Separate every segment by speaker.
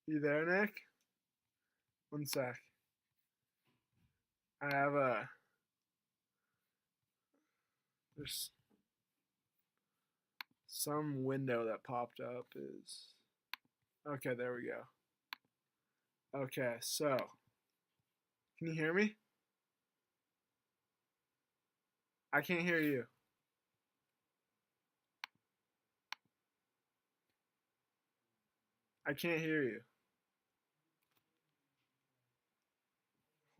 Speaker 1: You there, Nick? One sec. I have a. There's some window that popped up. Is okay. There we go. Okay, so can you hear me? I can't hear you. I can't hear you.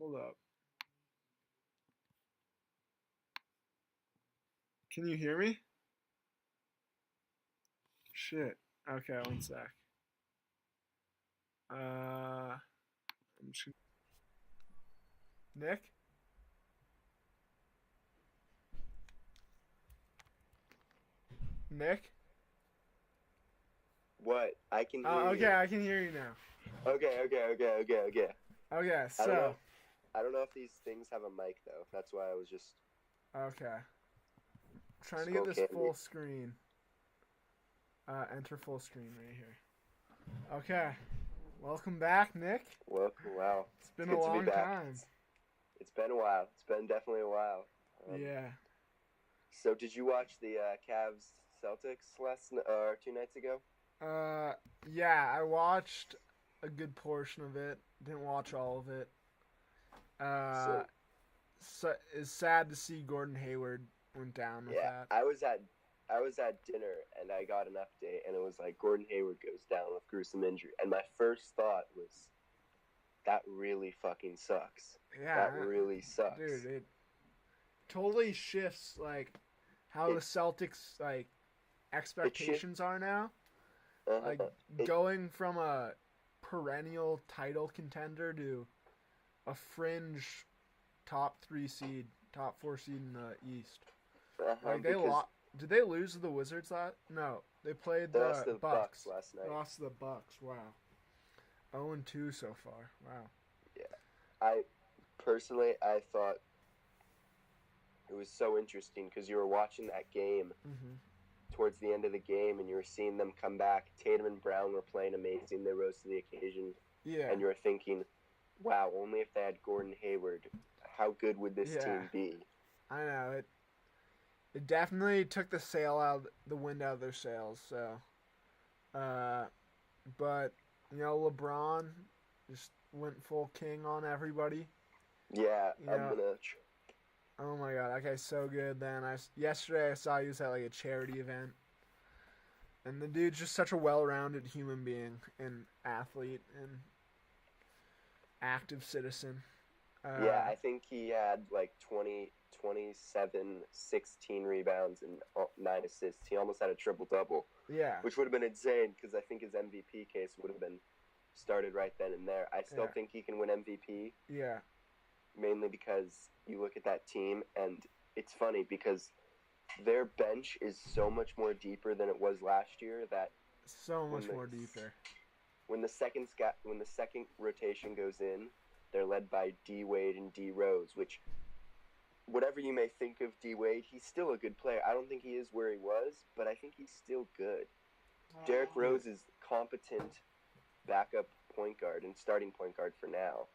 Speaker 1: Hold up. Can you hear me? Shit. Okay, one sec. I'm just... Nick? Nick?
Speaker 2: What? I can hear
Speaker 1: Okay,
Speaker 2: you.
Speaker 1: I can hear you now.
Speaker 2: Okay.
Speaker 1: Okay,
Speaker 2: I don't know.
Speaker 1: so.
Speaker 2: I don't know if these things have a mic though. That's why I was just
Speaker 1: Okay. Trying to
Speaker 2: skull
Speaker 1: get this
Speaker 2: candy.
Speaker 1: full screen. Enter full screen right here. Okay. Welcome back, Nick.
Speaker 2: Welcome. Wow.
Speaker 1: It's been
Speaker 2: good
Speaker 1: a
Speaker 2: to be
Speaker 1: long
Speaker 2: back.
Speaker 1: time.
Speaker 2: It's been a while. It's been definitely a while.
Speaker 1: Yeah.
Speaker 2: So did you watch the Cavs Celtics 2 nights ago?
Speaker 1: Yeah, I watched a good portion of it. Didn't watch all of it. So it's sad to see Gordon Hayward went down with
Speaker 2: Yeah,
Speaker 1: that.
Speaker 2: I was at dinner and I got an update and it was like Gordon Hayward goes down with gruesome injury and my first thought was that really fucking sucks.
Speaker 1: Yeah,
Speaker 2: that really sucks.
Speaker 1: Dude, it totally shifts like how the Celtics like expectations are now. Like going from a perennial title contender to a fringe top 4 seed in the East. Like they did they lose to the Wizards last? No, they played
Speaker 2: they lost to the
Speaker 1: Bucks
Speaker 2: last night.
Speaker 1: Lost to the Bucks. Wow. 0-2 so far. Wow.
Speaker 2: Yeah, I thought it was so interesting because you were watching that game towards the end of the game and you were seeing them come back. Tatum and Brown were playing amazing. They rose to the occasion.
Speaker 1: Yeah.
Speaker 2: And you were thinking, wow, only if they had Gordon Hayward, how good would this team be?
Speaker 1: I know. It definitely took the wind out of their sails. So, but LeBron just went full king on everybody.
Speaker 2: Yeah,
Speaker 1: Oh my god, that guy's so good. Then yesterday I saw he was at like a charity event, and the dude's just such a well-rounded human being and athlete and active citizen.
Speaker 2: Yeah, I think he had like 27, 16 rebounds and 9 assists. He almost had a triple-double.
Speaker 1: Yeah.
Speaker 2: Which would have been insane because I think his MVP case would have been started right then and there. I still think he can win MVP.
Speaker 1: Yeah.
Speaker 2: Mainly because you look at that team and it's funny because their bench is so much more deeper than it was last year that
Speaker 1: more deeper.
Speaker 2: When the second rotation goes in, they're led by D Wade and D Rose, which whatever you may think of D Wade, he's still a good player. I don't think he is where he was, but I think he's still good. Derrick Rose is competent backup point guard and starting point guard for now.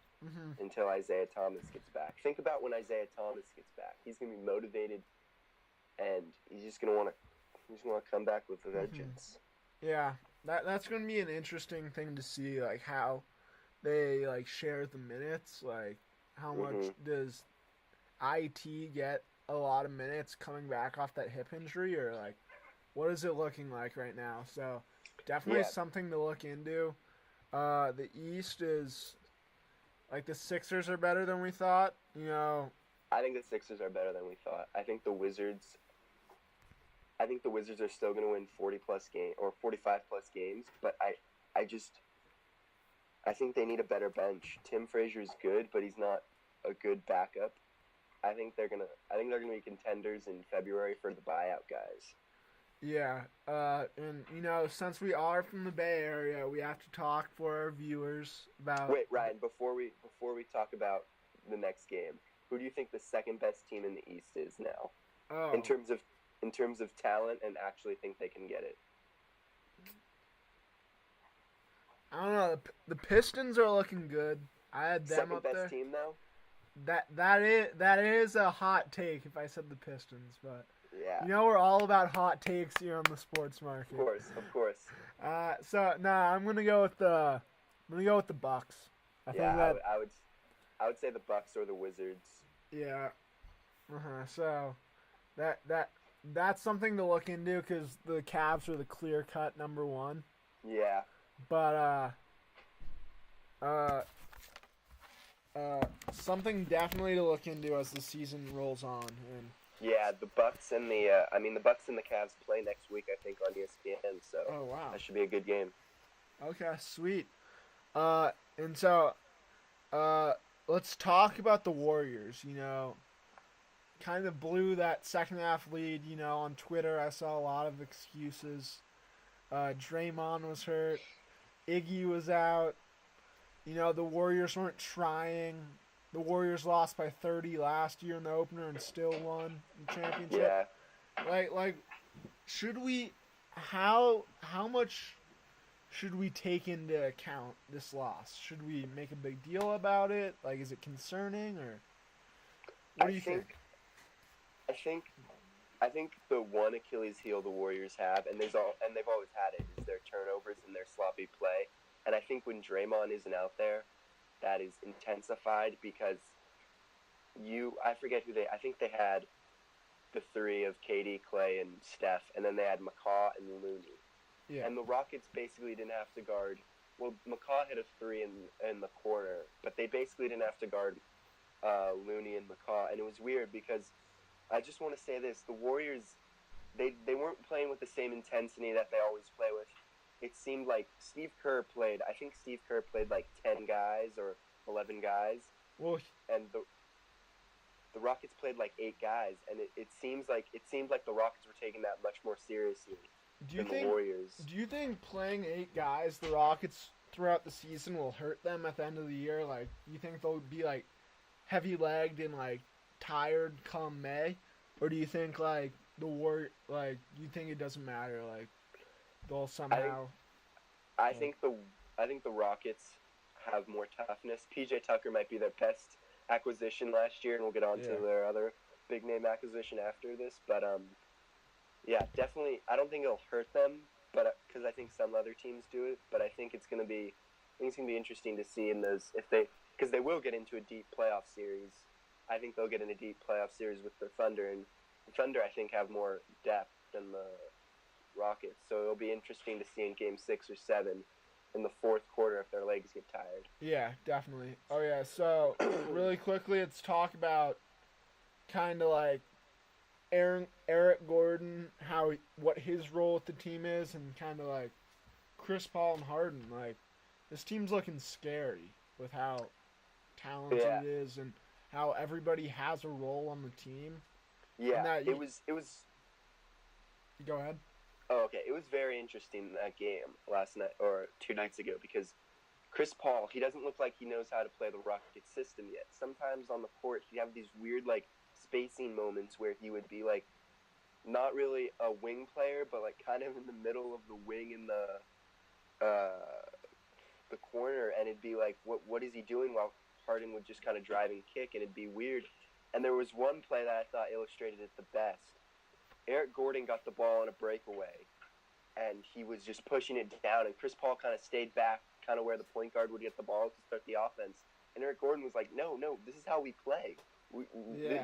Speaker 2: Until Isaiah Thomas gets back. Think about when Isaiah Thomas gets back. He's gonna be motivated, and he's just gonna want to come back with a vengeance.
Speaker 1: Yeah, that's gonna be an interesting thing to see, like how they like share the minutes. Like how much does IT get a lot of minutes coming back off that hip injury, or like what is it looking like right now? So definitely something to look into. The East is. Like, the Sixers are better than we thought,
Speaker 2: I think the Sixers are better than we thought. I think the Wizards are still going to win 40-plus games or 45-plus games, but I think they need a better bench. Tim Frazier's good, but he's not a good backup. I think they're gonna be contenders in February for the buyout guys.
Speaker 1: Yeah, and since we are from the Bay Area, we have to talk for our viewers about.
Speaker 2: Wait, Ryan, before we talk about the next game, who do you think the second best team in the East is now?
Speaker 1: Oh.
Speaker 2: In terms of talent and actually think they can get it.
Speaker 1: I don't know. The Pistons are looking good. I had them
Speaker 2: Second
Speaker 1: up
Speaker 2: best
Speaker 1: there.
Speaker 2: team though.
Speaker 1: That is a hot take if I said the Pistons, but
Speaker 2: Yeah.
Speaker 1: you know we're all about hot takes here on the Sports Market.
Speaker 2: Of course.
Speaker 1: I'm gonna go with the Bucks. I
Speaker 2: would say the Bucks or the Wizards.
Speaker 1: Yeah. So that's something to look into because the Cavs are the clear cut number one.
Speaker 2: Yeah.
Speaker 1: But something definitely to look into as the season rolls on. And
Speaker 2: yeah, the Bucks and the Bucks and the Cavs play next week, I think, on ESPN. So
Speaker 1: oh wow,
Speaker 2: that should be a good game.
Speaker 1: Okay, sweet. And so, let's talk about the Warriors. You know, kind of blew that second half lead. You know, on Twitter I saw a lot of excuses. Draymond was hurt. Iggy was out. You know, the Warriors weren't trying. The Warriors lost by 30 last year in the opener and still won the championship.
Speaker 2: Yeah.
Speaker 1: Like, should we? How much should we take into account this loss? Should we make a big deal about it? Like, is it concerning or what do you think?
Speaker 2: I think the one Achilles heel the Warriors have, and they've always had it, is their turnovers and their sloppy play. And I think when Draymond isn't out there, that is intensified because I think they had the three of KD, Clay, and Steph, and then they had McCaw and Looney.
Speaker 1: Yeah.
Speaker 2: And the Rockets basically didn't have to guard. Well, McCaw hit a three in the corner, but they basically didn't have to guard Looney and McCaw. And it was weird because I just want to say this: the Warriors, they weren't playing with the same intensity that they always play with. It seemed like Steve Kerr played like 10 guys or 11 guys.
Speaker 1: Well,
Speaker 2: and the Rockets played like 8 guys, and it seemed like the Rockets were taking that much more seriously than the Warriors.
Speaker 1: Do you think playing 8 guys, the Rockets throughout the season will hurt them at the end of the year? Like, do you think they'll be like heavy-legged and like tired come May, or do you think like you think it doesn't matter? Like, they'll somehow.
Speaker 2: I think the Rockets have more toughness. PJ Tucker might be their best acquisition last year, and we'll get on to their other big name acquisition after this. But yeah, definitely. I don't think it'll hurt them, but because I think some other teams do it. But I think it's gonna be interesting to see in those because they will get into a deep playoff series. I think they'll get in a deep playoff series with the Thunder, and the Thunder I think have more depth than the Rockets. So it'll be interesting to see in Game 6 or 7 in the fourth quarter if their legs get tired.
Speaker 1: Yeah, definitely. Oh yeah. So really quickly, let's talk about kind of like Eric Gordon, what his role with the team is, and kind of like Chris Paul and Harden. Like, this team's looking scary with how talented it is and how everybody has a role on the team.
Speaker 2: Yeah, it was.
Speaker 1: Go ahead.
Speaker 2: Oh, okay. It was very interesting in that game last night or 2 nights ago because Chris Paul, he doesn't look like he knows how to play the Rocket system yet. Sometimes on the court, he'd have these weird like spacing moments where he would be like not really a wing player, but like kind of in the middle of the wing in the corner, and it'd be like, what is he doing while Harden would just kind of drive and kick, and it'd be weird. And there was one play that I thought illustrated it the best. Eric Gordon got the ball on a breakaway, and he was just pushing it down, and Chris Paul kind of stayed back, kind of where the point guard would get the ball to start the offense. And Eric Gordon was like, no, this is how we play.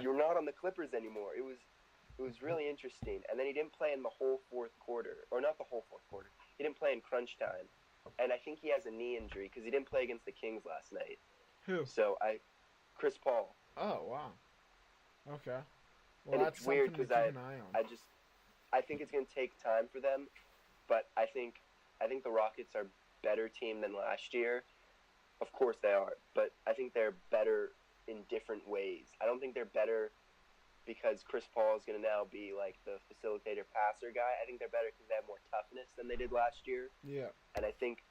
Speaker 2: You're not on the Clippers anymore. It was really interesting. And then he didn't play in the whole fourth quarter, or not the whole fourth quarter. He didn't play in crunch time. And I think he has a knee injury because he didn't play against the Kings last night.
Speaker 1: Who?
Speaker 2: Chris Paul.
Speaker 1: Oh, wow. Okay. Well,
Speaker 2: and
Speaker 1: that's
Speaker 2: it's weird because
Speaker 1: keep an eye on.
Speaker 2: I think it's going to take time for them, but I think the Rockets are a better team than last year. Of course they are, but I think they're better in different ways. I don't think they're better because Chris Paul is going to now be like the facilitator passer guy. I think they're better because they have more toughness than they did last year.
Speaker 1: Yeah.
Speaker 2: And I think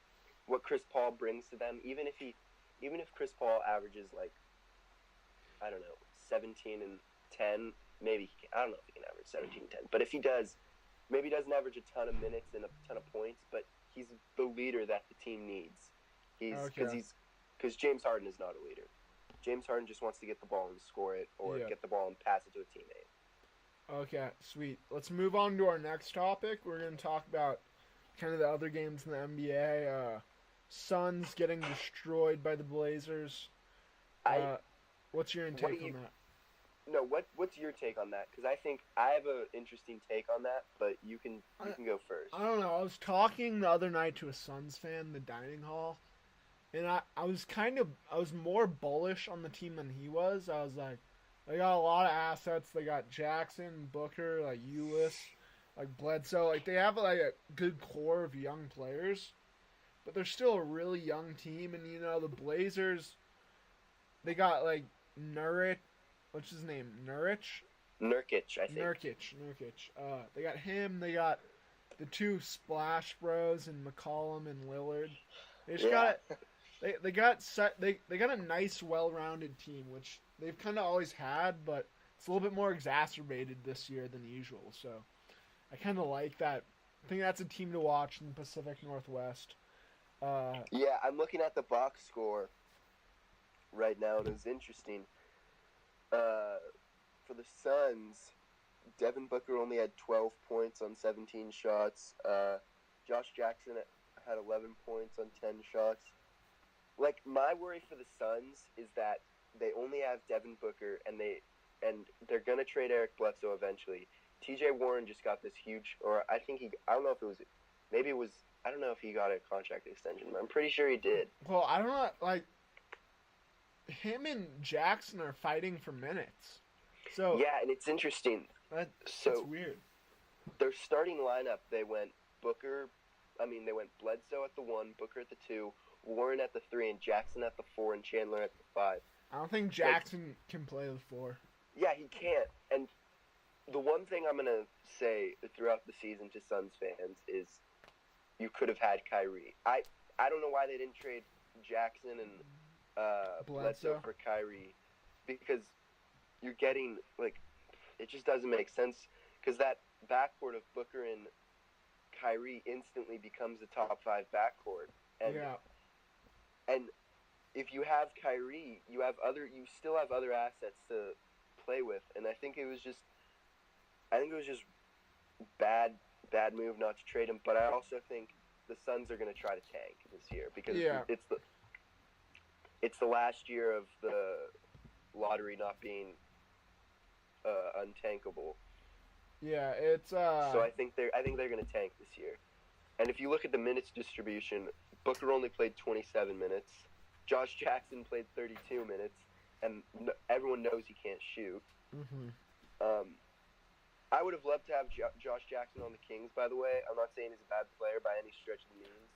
Speaker 2: what Chris Paul brings to them, even if Chris Paul averages like, I don't know, 17 and 10, maybe I don't know if he can average 17 and 10, but if he does, maybe he doesn't average a ton of minutes and a ton of points, but he's the leader that the team needs.
Speaker 1: Okay.
Speaker 2: Because James Harden is not a leader. James Harden just wants to get the ball and score it, or
Speaker 1: Yeah.
Speaker 2: get the ball and pass it to a teammate.
Speaker 1: Okay, sweet. Let's move on to our next topic. We're going to talk about kind of the other games in the NBA. Suns getting destroyed by the Blazers. What's your intake on that?
Speaker 2: No, what's your take on that? Because I think I have an interesting take on that, but you can go first.
Speaker 1: I don't know. I was talking the other night to a Suns fan in the dining hall, and I was more bullish on the team than he was. I was like, they got a lot of assets. They got Jackson, Booker, like Ulis, like Bledsoe. Like they have like a good core of young players, but they're still a really young team. And the Blazers, they got like Nurkic. What's his name? Nurkic,
Speaker 2: I think.
Speaker 1: Nurkic. They got him. They got the two Splash Bros and McCollum and Lillard. They just got it. They got a nice, well-rounded team, which they've kind of always had, but it's a little bit more exacerbated this year than usual. So I kind of like that. I think that's a team to watch in the Pacific Northwest.
Speaker 2: Yeah, I'm looking at the box score right now, and it's interesting. For the Suns, Devin Booker only had 12 points on 17 shots. Josh Jackson had 11 points on 10 shots. Like, my worry for the Suns is that they only have Devin Booker, and they're gonna trade Eric Bledsoe eventually. T.J. Warren just got this huge, or I don't know if he got a contract extension, but I'm pretty sure he did.
Speaker 1: Well, I don't know, like, him and Jackson are fighting for minutes. So
Speaker 2: yeah, and it's interesting.
Speaker 1: That's weird.
Speaker 2: Their starting lineup, they went Bledsoe at the 1, Booker at the 2, Warren at the 3, and Jackson at the 4, and Chandler at the 5.
Speaker 1: I don't think Jackson can play the 4.
Speaker 2: Yeah, he can't. And the one thing I'm going to say throughout the season to Suns fans is you could have had Kyrie. I don't know why they didn't trade Jackson and Bledsoe for Kyrie, because you're getting, like, it just doesn't make sense, because that backcourt of Booker and Kyrie instantly becomes a top 5 backcourt. And if you have Kyrie, you still have other assets to play with, and I think it was just bad move not to trade him. But I also think the Suns are going to try to tank this year, because it's the last year of the lottery not being untankable.
Speaker 1: Yeah, it's
Speaker 2: So I think they're going to tank this year. And if you look at the minutes distribution, Booker only played 27 minutes. Josh Jackson played 32 minutes, and everyone knows he can't shoot.
Speaker 1: Mm-hmm.
Speaker 2: I would have loved to have Josh Jackson on the Kings, by the way. I'm not saying he's a bad player by any stretch of the means.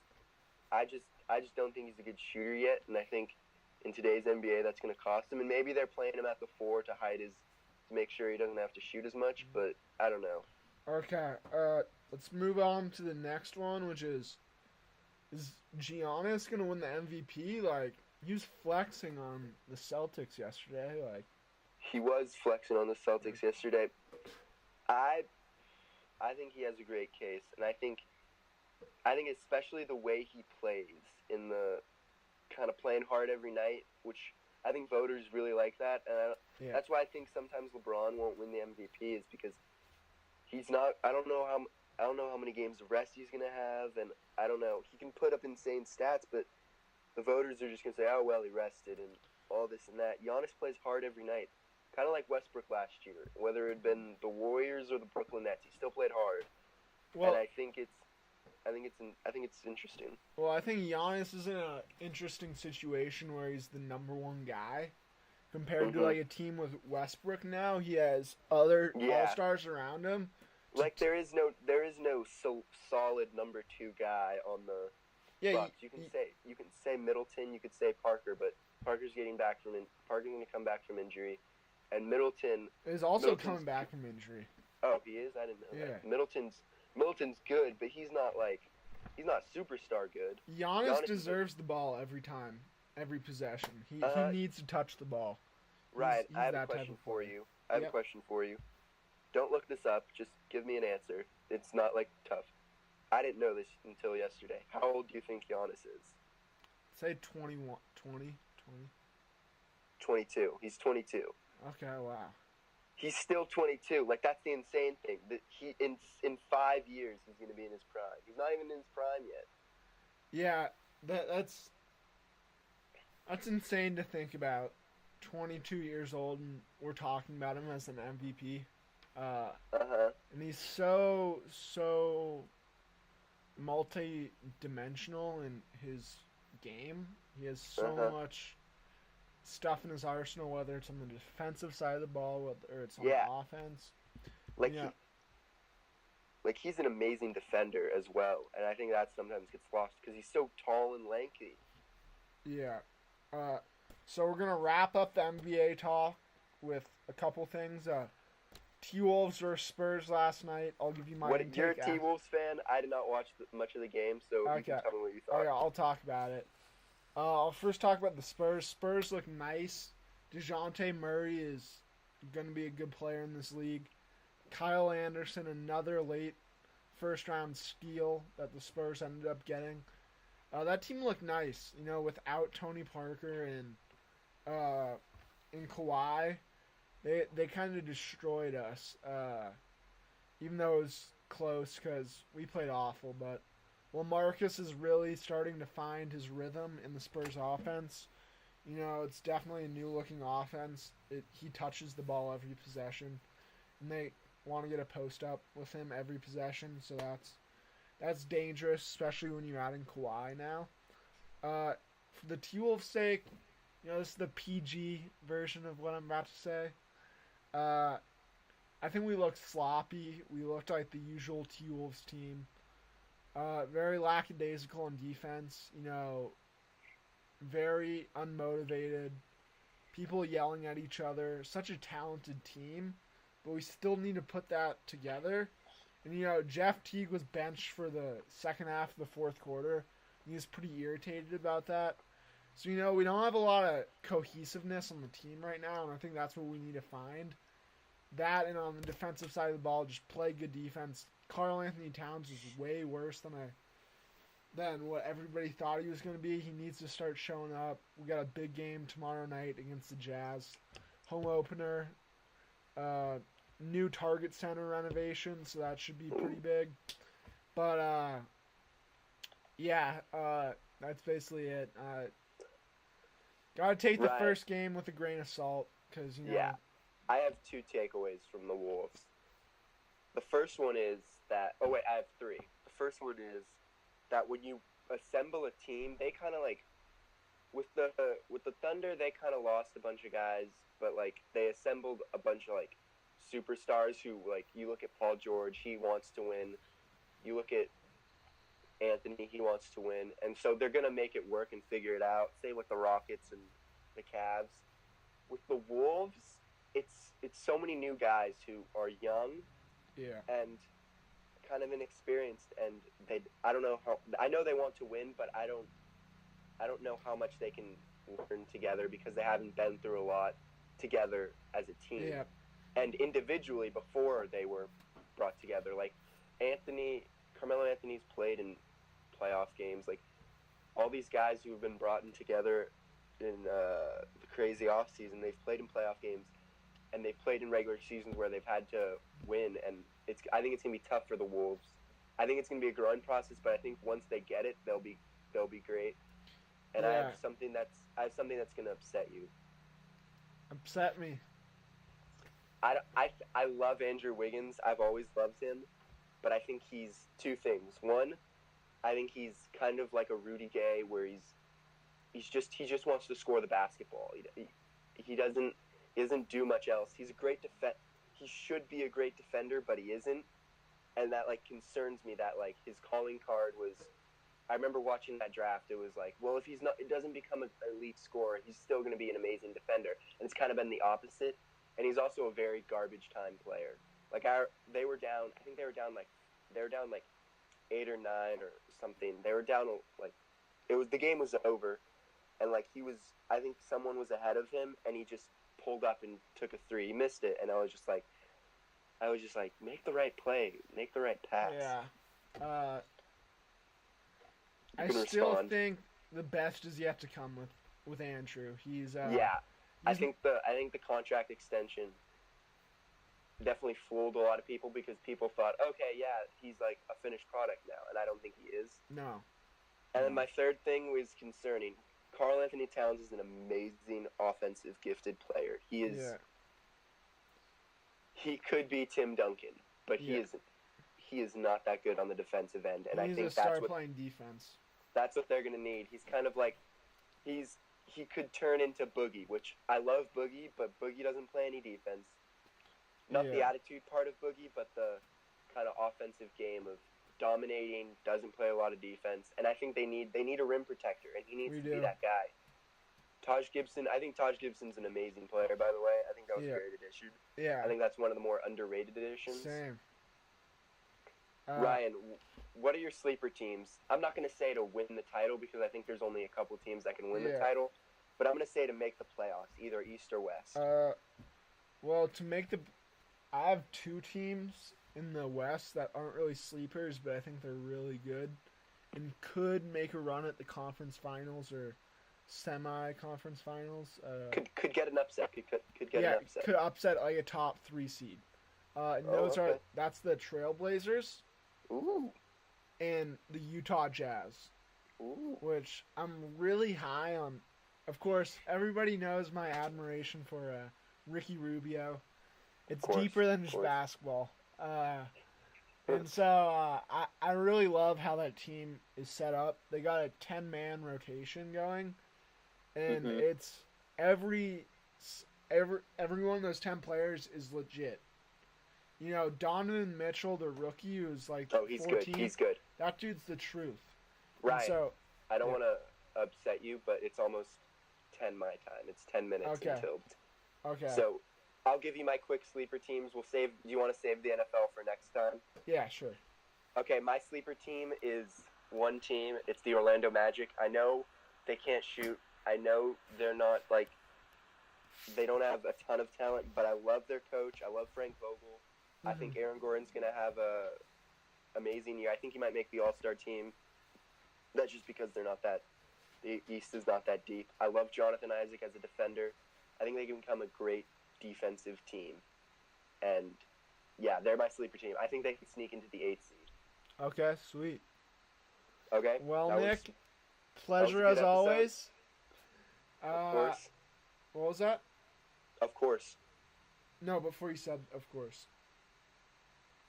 Speaker 2: I just don't think he's a good shooter yet, and I think in today's NBA that's going to cost him. And maybe they're playing him at the 4 to make sure he doesn't have to shoot as much, but I don't know.
Speaker 1: Okay, let's move on to the next one, which is Giannis going to win the MVP? Like, he was flexing on the Celtics yesterday. Like,
Speaker 2: he was flexing on the Celtics yesterday. I think he has a great case, and I think especially the way he plays in the kind of playing hard every night, which I think voters really like that, and that's why I think sometimes LeBron won't win the MVP, is because he's not. I don't know how many games of rest he's gonna have, and I don't know. He can put up insane stats, but the voters are just gonna say, "Oh well, he rested," and all this and that. Giannis plays hard every night, kind of like Westbrook last year. Whether it had been the Warriors or the Brooklyn Nets, he still played hard. Well, and I think it's interesting.
Speaker 1: Well, I think Giannis is in an interesting situation where he's the number 1 guy compared to like a team with Westbrook. Now he has other all-stars around him.
Speaker 2: Like there is no solid number 2 guy on the Bucks. You can say Middleton, you could say Parker, but Parker's going to come back from injury, and Middleton
Speaker 1: is also coming back from injury.
Speaker 2: Oh, he is? I didn't know that. Middleton's good, but he's not superstar good.
Speaker 1: Giannis deserves the ball every time, every possession. He needs to touch the ball.
Speaker 2: Right. I have a question for you. Don't look this up. Just give me an answer. It's not like tough. I didn't know this until yesterday. How old do you think Giannis is?
Speaker 1: Say 21, 20.
Speaker 2: 22. He's 22.
Speaker 1: Okay, wow.
Speaker 2: He's still 22. Like, that's the insane thing. That he in 5 years he's going to be in his prime. He's not even in his prime yet.
Speaker 1: Yeah, that's insane to think about. 22 years old, and we're talking about him as an MVP. And he's so multi-dimensional in his game. He has so much stuff in his arsenal, whether it's on the defensive side of the ball, whether it's on offense.
Speaker 2: Like, he's an amazing defender as well, and I think that sometimes gets lost because he's so tall and lanky.
Speaker 1: Yeah. So we're gonna wrap up the NBA talk with a couple things. T-Wolves versus Spurs last night. I'll give you my intake.
Speaker 2: You're a T-Wolves fan. I did not watch much of the game, so you can tell me what you thought.
Speaker 1: Okay, I'll talk about it. I'll first talk about the Spurs. Spurs look nice. DeJounte Murray is going to be a good player in this league. Kyle Anderson, another late first-round steal that the Spurs ended up getting. That team looked nice, without Tony Parker and Kawhi. They kind of destroyed us, even though it was close because we played awful. But Marcus is really starting to find his rhythm in the Spurs offense. It's definitely a new-looking offense. He touches the ball every possession, and they want to get a post-up with him every possession, so that's dangerous, especially when you're adding Kawhi now. For the T-Wolves' sake, this is the PG version of what I'm about to say. I think we looked sloppy. We looked like the usual T-Wolves team. Very lackadaisical on defense. Very unmotivated. People yelling at each other. Such a talented team, but we still need to put that together. And, Jeff Teague was benched for the second half of the fourth quarter. He was pretty irritated about that. So, we don't have a lot of cohesiveness on the team right now, and I think that's what we need to find. That, and on the defensive side of the ball, just play good defense. Karl-Anthony Towns is way worse than what everybody thought he was going to be. He needs to start showing up. We got a big game tomorrow night against the Jazz. Home opener. New Target Center renovation, so that should be pretty big. But, that's basically it. Gotta take the first game with a grain of salt, because,
Speaker 2: Yeah, I have 2 takeaways from the Wolves. The first one is that... Oh, wait, I have 3. The first one is that when you assemble a team, they kind of, with the Thunder, they kind of lost a bunch of guys, but, they assembled a bunch of, superstars who, you look at Paul George, he wants to win. You look at Anthony, he wants to win. And so they're going to make it work and figure it out. Same with the Rockets and the Cavs. With the Wolves, it's so many new guys who are young and kind of inexperienced. And I don't know how, I know they want to win, but I don't know how much they can learn together because they haven't been through a lot together as a team.
Speaker 1: Yeah.
Speaker 2: And individually before they were brought together. Carmelo Anthony's played in playoff games. All these guys who have been brought in together in the crazy offseason, they've played in playoff games, and they've played in regular seasons where they've had to win. And I think it's going to be tough for the Wolves. I think it's going to be a growing process, but I think once they get it, they'll be great. And I have something that's going to upset you.
Speaker 1: Upset me.
Speaker 2: I love Andrew Wiggins. I've always loved him, but I think he's 2 things. One, I think he's kind of like a Rudy Gay, where he just wants to score the basketball. He doesn't do much else. He's a great he should be a great defender, but he isn't, and that concerns me. That his calling card was. I remember watching that draft. It was well, if it doesn't become an elite scorer, he's still going to be an amazing defender, and it's kind of been the opposite. And he's also a very garbage time player. They were down. I think they were down 8 or 9 or something. They were down the game was over, and he was. I think someone was ahead of him, and he just pulled up and took a 3. He missed it, and I was just like, make the right play, make the right pass.
Speaker 1: Yeah. I still think the best is yet to come with Andrew. He's
Speaker 2: I think the contract extension definitely fooled a lot of people because people thought, okay, yeah, he's like a finished product now, and I don't think he is.
Speaker 1: No.
Speaker 2: And then my third thing was concerning. Karl Anthony Towns is an amazing offensive gifted player. He is.
Speaker 1: Yeah.
Speaker 2: He could be Tim Duncan, but he isn't. He is not that good on the defensive end, and I think that's what
Speaker 1: playing defense.
Speaker 2: That's what they're gonna need. He's kind of like he could turn into Boogie, which I love Boogie, but Boogie doesn't play any defense. Not the attitude part of Boogie, but the kind of offensive game of dominating, doesn't play a lot of defense, and I think they need a rim protector, and he needs to be that guy. Taj Gibson, I think Taj Gibson's an amazing player, by the way. I think that was a great addition.
Speaker 1: Yeah.
Speaker 2: I think that's one of the more underrated additions.
Speaker 1: Same.
Speaker 2: Ryan, what are your sleeper teams? I'm not going to say to win the title because I think there's only a couple teams that can win the title, but I'm going to say to make the playoffs, either East or West.
Speaker 1: Well, I have two teams in the West that aren't really sleepers, but I think they're really good and could make a run at the conference finals or semi-conference finals.
Speaker 2: Could get an upset. Could get an upset.
Speaker 1: Could upset like a top 3 seed. That's the Trailblazers.
Speaker 2: Ooh.
Speaker 1: And the Utah Jazz.
Speaker 2: Ooh.
Speaker 1: Which I'm really high on. Of course, everybody knows my admiration for Ricky Rubio. It's deeper than just basketball. And so I really love how that team is set up. They got a 10-man rotation going. And it's every one of those 10 players is legit. You know, Donovan Mitchell, the rookie, who's like 14.
Speaker 2: Good. He's good.
Speaker 1: That dude's the truth.
Speaker 2: Right. So, I don't want to upset you, but it's almost 10 my time. It's 10 minutes until.
Speaker 1: Okay.
Speaker 2: So, I'll give you my quick sleeper teams. Do you want to save the NFL for next time?
Speaker 1: Yeah, sure.
Speaker 2: Okay, my sleeper team is one team. It's the Orlando Magic. I know they can't shoot. I know they're not they don't have a ton of talent, but I love their coach. I love Frank Vogel. I think Aaron Gordon's going to have a amazing year. I think he might make the All-Star team. That's just because the East is not that deep. I love Jonathan Isaac as a defender. I think they can become a great defensive team. And, yeah, they're my sleeper team. I think they can sneak into the 8th seed.
Speaker 1: Okay, sweet.
Speaker 2: Okay.
Speaker 1: Well, Nick, pleasure as always.
Speaker 2: Of course.
Speaker 1: What was that?
Speaker 2: Of course.
Speaker 1: No, before you said of course.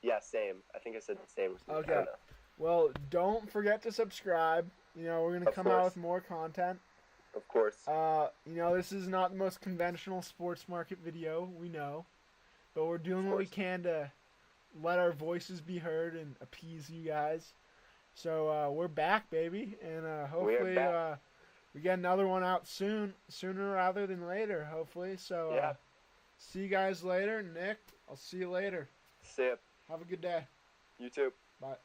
Speaker 2: Yeah, same. I think I said the same.
Speaker 1: Okay. Well, don't forget to subscribe. You know, we're going to come out with more content.
Speaker 2: Of course.
Speaker 1: You know, this is not the most conventional sports market video, we know. But we're doing what we can to let our voices be heard and appease you guys. So, we're back, baby. And hopefully we get another one out sooner rather than later, hopefully. So, see you guys later. Nick, I'll see you later.
Speaker 2: See ya.
Speaker 1: Have a good day.
Speaker 2: You too.
Speaker 1: Bye.